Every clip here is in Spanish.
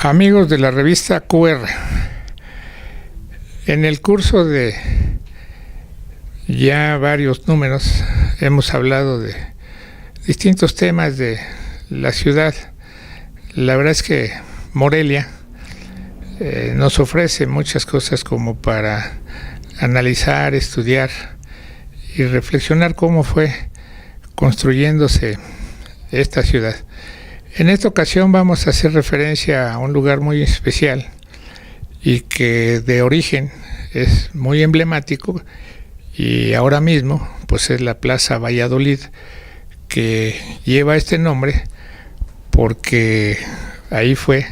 Amigos de la revista QR, en el curso de ya varios números hemos hablado de distintos temas de la ciudad. La verdad es que Morelia nos ofrece muchas cosas como para analizar, estudiar y reflexionar cómo fue construyéndose esta ciudad. En esta ocasión vamos a hacer referencia a un lugar muy especial y que de origen es muy emblemático, y ahora mismo pues es la Plaza Valladolid, que lleva este nombre porque ahí fue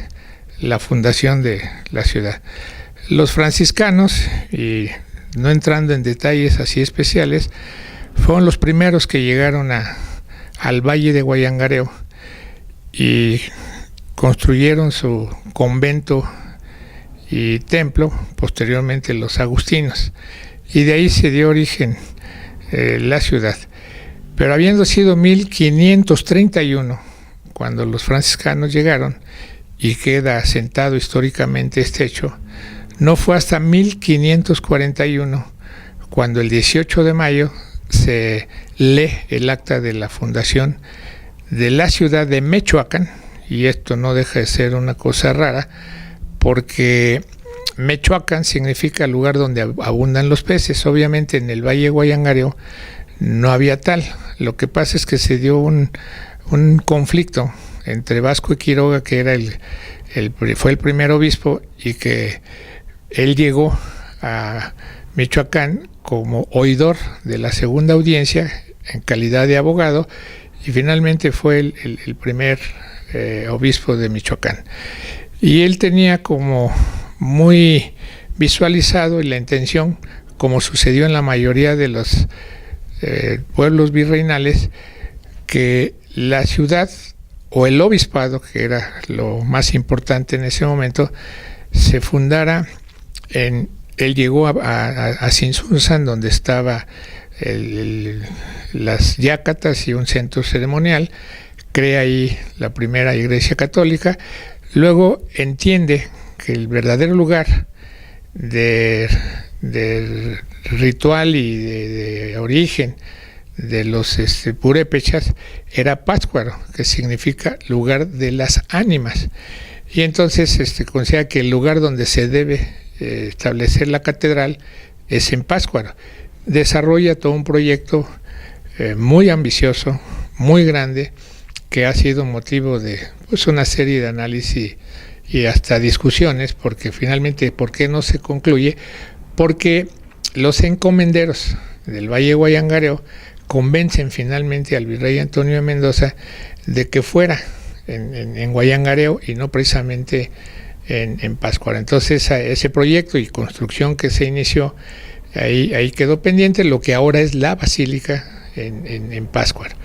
la fundación de la ciudad. Los franciscanos, y no entrando en detalles así especiales, fueron los primeros que llegaron al Valle de Guayangareo y construyeron su convento y templo, posteriormente los agustinos, y de ahí se dio origen la ciudad. Pero habiendo sido 1531 cuando los franciscanos llegaron y queda asentado históricamente este hecho, no fue hasta 1541 cuando el 18 de mayo se lee el acta de la fundación de la ciudad de Mechoacán, y esto no deja de ser una cosa rara porque Mechoacán significa lugar donde abundan los peces. Obviamente en el Valle de Guayangareo no había tal. Lo que pasa es que se dio un conflicto entre Vasco de Quiroga, que era fue el primer obispo, y que él llegó a Michoacán como oidor de la segunda audiencia en calidad de abogado, y finalmente fue el primer obispo de Michoacán. Y él tenía como muy visualizado y la intención, como sucedió en la mayoría de los pueblos virreinales, que la ciudad o el obispado, que era lo más importante en ese momento, se fundara él llegó a Sinsunzan, donde estaba las yácatas y un centro ceremonial, crea ahí la primera iglesia católica. Luego entiende que el verdadero lugar de ritual y de origen de los purépechas era Pátzcuaro, que significa lugar de las ánimas, y entonces considera que el lugar donde se debe establecer la catedral es en Pátzcuaro. Desarrolla todo un proyecto muy ambicioso, muy grande, que ha sido motivo de una serie de análisis y hasta discusiones, porque finalmente, ¿por qué no se concluye? Porque los encomenderos del Valle de Guayangareo convencen finalmente al virrey Antonio de Mendoza de que fuera en Guayangareo y no precisamente en Pátzcuaro. Entonces ese proyecto y construcción que se inició ahí quedó pendiente, lo que ahora es la basílica en Pátzcuaro,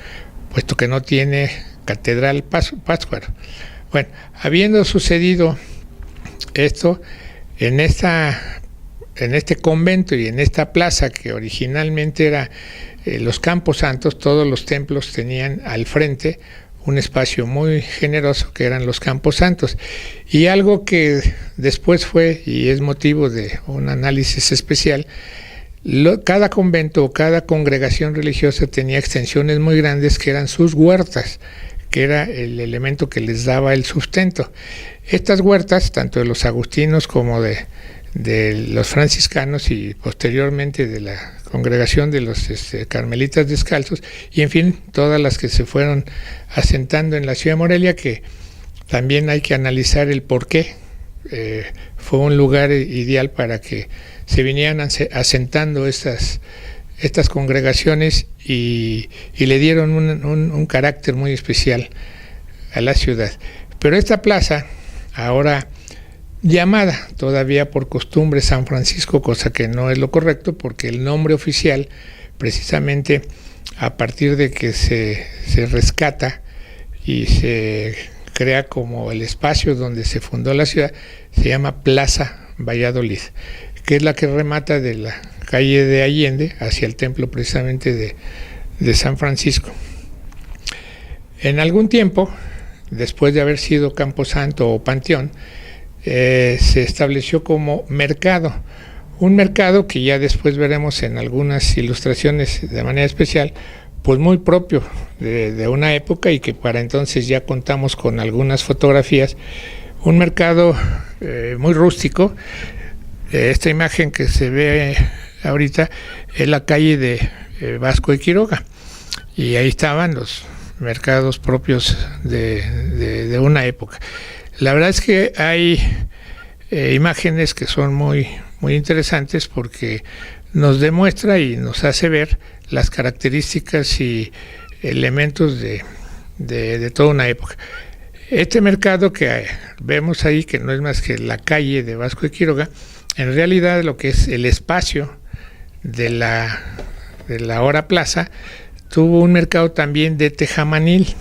puesto que no tiene catedral Pátzcuaro. Bueno, habiendo sucedido esto, en este convento y en esta plaza, que originalmente era los Campos Santos, todos los templos tenían al frente un espacio muy generoso que eran los Campos Santos, y algo que después fue y es motivo de un análisis especial, cada convento o cada congregación religiosa tenía extensiones muy grandes que eran sus huertas, que era el elemento que les daba el sustento. Estas huertas, tanto de los agustinos como de los franciscanos y posteriormente de la congregación de los carmelitas descalzos, y en fin, todas las que se fueron asentando en la ciudad de Morelia, que también hay que analizar el por qué fue un lugar ideal para que se vinieran asentando estas congregaciones y le dieron un carácter muy especial a la ciudad. Pero esta plaza, ahora llamada todavía por costumbre San Francisco, cosa que no es lo correcto, porque el nombre oficial, precisamente a partir de que se rescata y se crea como el espacio donde se fundó la ciudad, se llama Plaza Valladolid, que es la que remata de la calle de Allende hacia el templo precisamente de San Francisco. En algún tiempo después de haber sido Camposanto o Panteón, se estableció como mercado. Un mercado que ya después veremos en algunas ilustraciones de manera especial, pues muy propio de una época, y que para entonces ya contamos con algunas fotografías. Un mercado muy rústico. Esta imagen que se ve ahorita es la calle de Vasco de Quiroga, y ahí estaban los mercados propios de una época. La verdad es que hay imágenes que son muy interesantes, porque nos demuestra y nos hace ver las características y elementos de toda una época. Este mercado que vemos ahí, que no es más que la calle de Vasco de Quiroga, en realidad lo que es el espacio de la ahora plaza, tuvo un mercado también de tejamanil,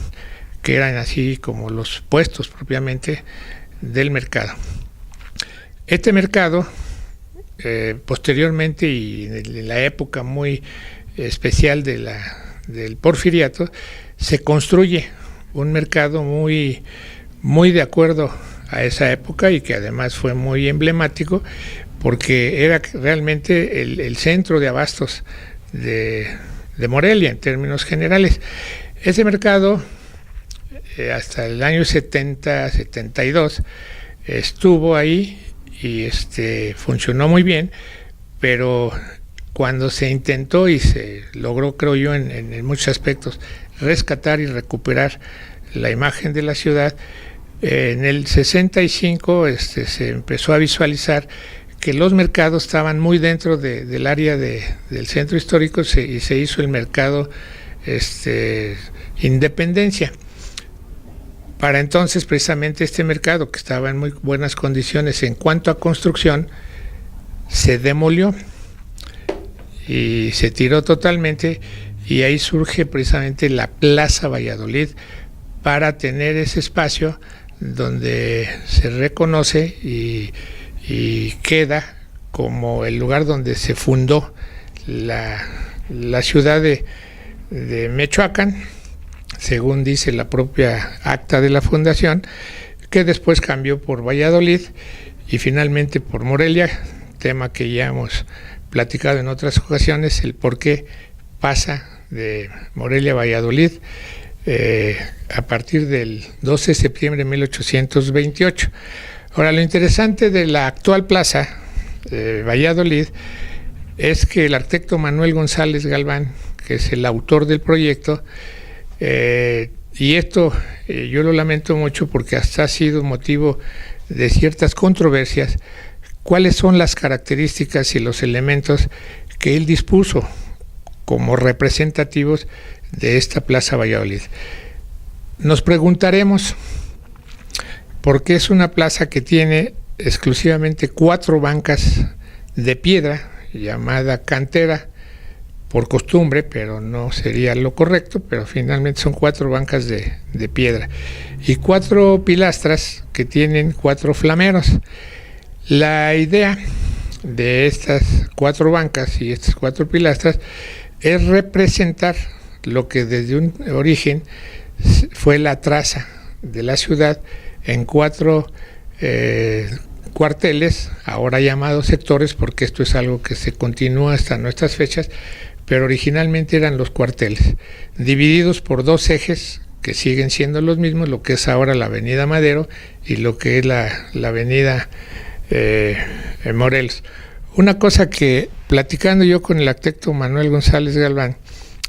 que eran así como los puestos propiamente del mercado. Este mercado, posteriormente y en la época muy especial del Porfiriato, se construye un mercado muy de acuerdo a esa época, y que además fue muy emblemático, porque era realmente el centro de abastos de Morelia en términos generales. Ese mercado, hasta el año 72 estuvo ahí, y funcionó muy bien, pero cuando se intentó y se logró, creo yo, en muchos aspectos, rescatar y recuperar la imagen de la ciudad, en el 65 se empezó a visualizar que los mercados estaban muy dentro del área del centro histórico, y se hizo el mercado Independencia. Para entonces, precisamente, este mercado, que estaba en muy buenas condiciones en cuanto a construcción, se demolió y se tiró totalmente, y ahí surge precisamente la Plaza Valladolid, para tener ese espacio donde se reconoce y queda como el lugar donde se fundó la ciudad de Mechoacán, según dice la propia acta de la fundación, que después cambió por Valladolid y finalmente por Morelia, tema que ya hemos platicado en otras ocasiones, el por qué pasa de Morelia a Valladolid a partir del 12 de septiembre de 1828. Ahora, lo interesante de la actual plaza Valladolid es que el arquitecto Manuel González Galván, que es el autor del proyecto, y esto yo lo lamento mucho porque hasta ha sido motivo de ciertas controversias, cuáles son las características y los elementos que él dispuso como representativos de esta Plaza Valladolid. Nos preguntaremos por qué es una plaza que tiene exclusivamente 4 bancas de piedra, llamada cantera por costumbre, pero no sería lo correcto, pero finalmente son 4 bancas de piedra, y 4 pilastras que tienen 4 flameros. La idea de estas 4 bancas y estas 4 pilastras es representar lo que desde un origen fue la traza de la ciudad en 4 cuarteles, ahora llamados sectores, porque esto es algo que se continúa hasta nuestras fechas, pero originalmente eran los cuarteles, divididos por 2 ejes que siguen siendo los mismos, lo que es ahora la avenida Madero y lo que es la avenida Morelos. Una cosa que, platicando yo con el arquitecto Manuel González Galván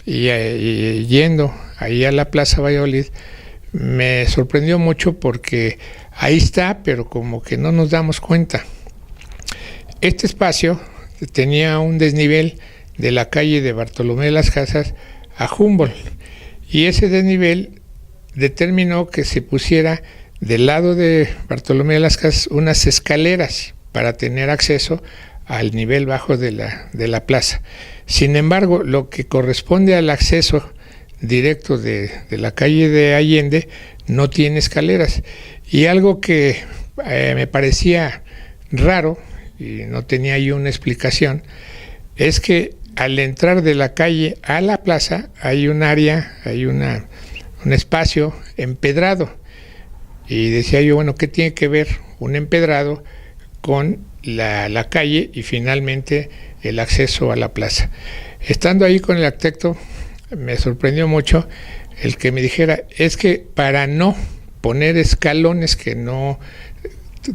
y yendo ahí a la Plaza Valladolid, me sorprendió mucho porque ahí está, pero como que no nos damos cuenta. Este espacio tenía un desnivel de la calle de Bartolomé de las Casas a Humboldt, y ese desnivel determinó que se pusiera del lado de Bartolomé de las Casas unas escaleras para tener acceso al nivel bajo de la plaza. Sin embargo, lo que corresponde al acceso directo de la calle de Allende no tiene escaleras, y algo que me parecía raro y no tenía yo una explicación es que al entrar de la calle a la plaza hay un área, hay un espacio empedrado, Y decía yo, bueno, ¿qué tiene que ver un empedrado con la calle y finalmente el acceso a la plaza? Estando ahí con el arquitecto, me sorprendió mucho el que me dijera, es que para no poner escalones que no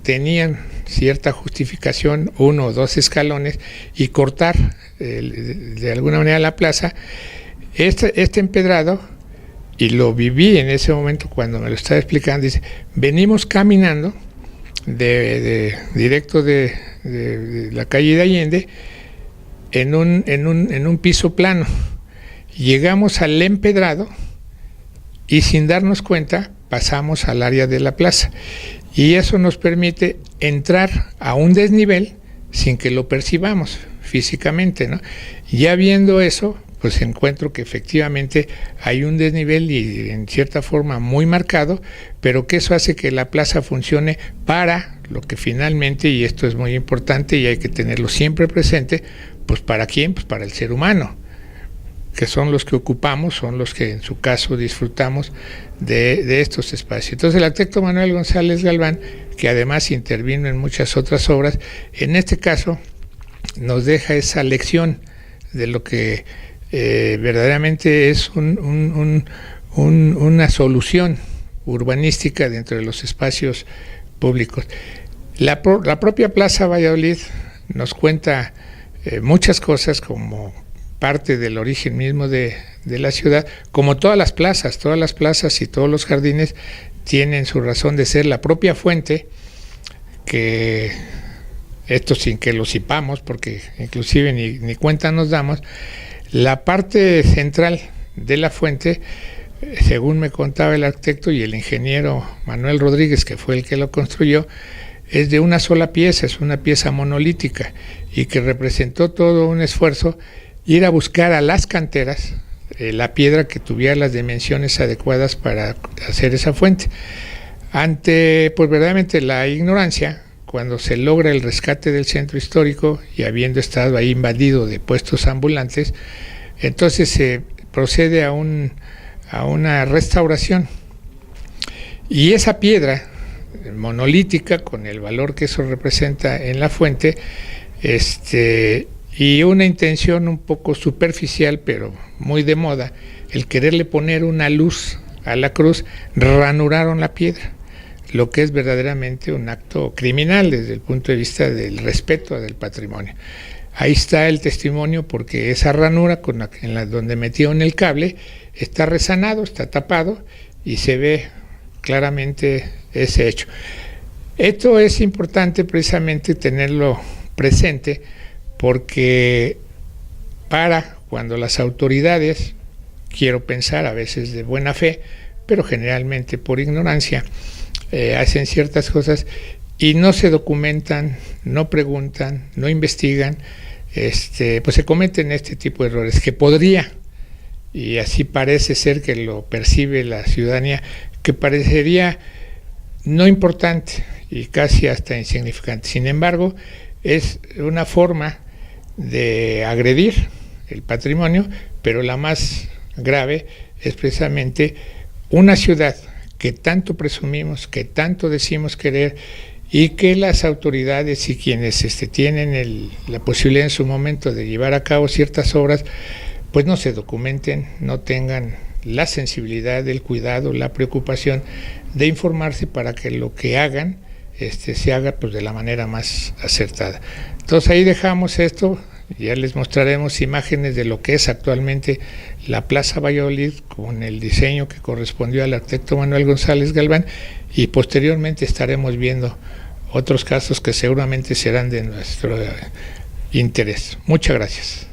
tenían cierta justificación, 1 o 2 escalones, y cortar de alguna manera la plaza, este empedrado, y lo viví en ese momento cuando me lo estaba explicando, dice, venimos caminando directo de la calle de Allende en un piso plano. Llegamos al empedrado y sin darnos cuenta pasamos al área de la plaza, y eso nos permite entrar a un desnivel sin que lo percibamos físicamente, ¿no? Ya viendo eso, pues encuentro que efectivamente hay un desnivel y en cierta forma muy marcado, pero que eso hace que la plaza funcione para lo que finalmente, y esto es muy importante y hay que tenerlo siempre presente, pues ¿para quién? Pues para el ser humano, que son los que ocupamos, son los que en su caso disfrutamos de estos espacios. Entonces el arquitecto Manuel González Galván, que además intervino en muchas otras obras, en este caso nos deja esa lección de lo que verdaderamente es una solución urbanística dentro de los espacios públicos. La propia Plaza Valladolid nos cuenta muchas cosas como parte del origen mismo de la ciudad, como todas las plazas y todos los jardines tienen su razón de ser. La propia fuente, que esto sin que lo sepamos, porque inclusive ni cuenta nos damos, la parte central de la fuente, según me contaba el arquitecto y el ingeniero Manuel Rodríguez, que fue el que lo construyó, es de una sola pieza, es una pieza monolítica, y que representó todo un esfuerzo ir a buscar a las canteras la piedra que tuviera las dimensiones adecuadas para hacer esa fuente. Ante, pues verdaderamente la ignorancia, cuando se logra el rescate del centro histórico y habiendo estado ahí invadido de puestos ambulantes, entonces se procede a una restauración. Y esa piedra monolítica, con el valor que eso representa en la fuente, y una intención un poco superficial, pero muy de moda, el quererle poner una luz a la cruz, ranuraron la piedra, lo que es verdaderamente un acto criminal desde el punto de vista del respeto del patrimonio. Ahí está el testimonio, porque esa ranura donde metieron el cable está resanado, está tapado y se ve claramente ese hecho. Esto es importante precisamente tenerlo presente, porque para cuando las autoridades, quiero pensar a veces de buena fe, pero generalmente por ignorancia, hacen ciertas cosas y no se documentan, no preguntan, no investigan, pues se cometen este tipo de errores que podría, y así parece ser que lo percibe la ciudadanía, que parecería no importante y casi hasta insignificante. Sin embargo, es una forma de agredir el patrimonio, pero la más grave es precisamente una ciudad que tanto presumimos, que tanto decimos querer, y que las autoridades y quienes tienen la posibilidad en su momento de llevar a cabo ciertas obras, pues no se documenten, no tengan la sensibilidad, el cuidado, la preocupación de informarse para que lo que hagan se haga pues de la manera más acertada. Entonces ahí dejamos esto. Ya les mostraremos imágenes de lo que es actualmente la Plaza Valladolid con el diseño que correspondió al arquitecto Manuel González Galván, y posteriormente estaremos viendo otros casos que seguramente serán de nuestro interés. Muchas gracias.